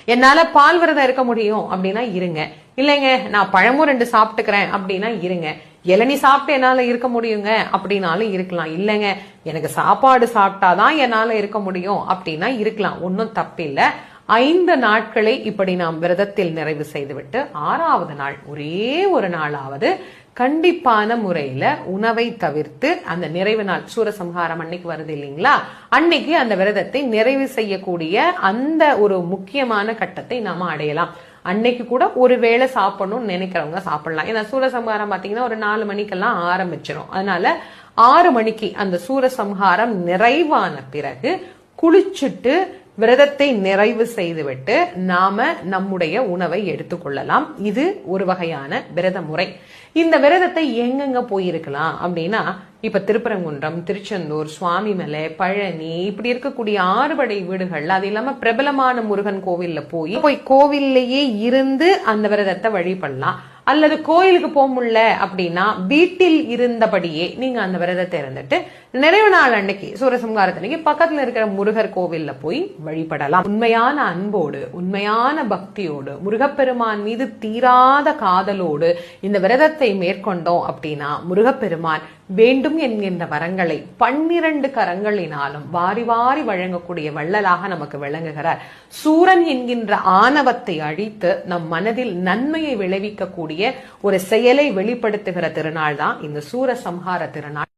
என்னால பால் விரதம் இருக்க முடியும் அப்படின்னா இருங்க. இல்லைங்க நான் பழமும் 2 சாப்பிட்டுக்கிறேன் அப்படின்னா இருங்க. இளநீ சாப்பிட்டு என்னால இருக்க முடியுங்க அப்படின்னாலும் இருக்கலாம். இல்லைங்க எனக்கு சாப்பாடு சாப்பிட்டாதான் என்னால இருக்க முடியும் அப்படின்னா இருக்கலாம். ஒன்னும் தப்பில்ல. 5 நாட்களை இப்படி நாம் விரதத்தில் நிறைவு செய்துவிட்டு 6வது நாள் ஒரே ஒரு நாளாவது கண்டிப்பான முறையில உணவை தவிர்த்து அந்த நிறைவு நாள் சூரசம்ஹாரம் அன்னைக்கு வருது இல்லைங்களா, அன்னைக்கு அந்த விரதத்தை நிறைவு செய்யக்கூடிய அந்த ஒரு முக்கியமான கட்டத்தை நாம அடையலாம். அன்னைக்கு கூட ஒரு வேளை சாப்பிடணும்னு நினைக்கிறவங்க சாப்பிடலாம். ஏன்னா சூரசம்ஹாரம் பாத்தீங்கன்னா ஒரு 4 மணிக்கெல்லாம் ஆரம்பிச்சிடும். அதனால 6 மணிக்கு அந்த சூரசம்ஹாரம் நிறைவான பிறகு குளிச்சுட்டு விரதத்தை நிறைவு செய்துவிட்டு நாம நம்முடைய உணவை எடுத்துக்கொள்ளலாம். இது ஒரு வகையான விரத முறை. இந்த விரதத்தை எங்கெங்க போயிருக்கலாம் அப்படின்னா, இப்ப திருப்பரங்குன்றம், திருச்செந்தூர், சுவாமிமலை, பழனி இப்படி இருக்கக்கூடிய 6 படை வீடுகள்ல, அது இல்லாம பிரபலமான முருகன் கோவில்ல போய் கோவில்லையே இருந்து அந்த விரதத்தை வழிபடலாம். அல்லது கோயிலுக்கு போக முடியல அப்படின்னா வீட்டில் இருந்தபடியே நீங்க அந்த விரதத்தை இருந்துட்டு நிறைவு நாள் அன்னைக்கு சூரசம்ஹாரத்தன்னைக்கு பக்கத்துல இருக்கிற முருகர் கோவில்ல போய் வழிபடலாம். உண்மையான அன்போடு, உண்மையான பக்தியோடு, முருகப்பெருமான் மீது தீராத காதலோடு இந்த விரதத்தை மேற்கொண்டோம் அப்படின்னா முருகப்பெருமான் வேண்டும் என்கின்ற வரங்களை 12 கரங்களினாலும் வாரி வாரி வழங்கக்கூடிய வள்ளலாக நமக்கு விளங்குகிறார். சூரன் என்கின்ற ஆணவத்தை அழித்து நம் மனதில் நன்மையை விளைவிக்கக்கூடிய ஒரு செயலை வெளிப்படுத்துகிற திருநாள் தான் இந்த சூரசம்ஹார திருநாள்.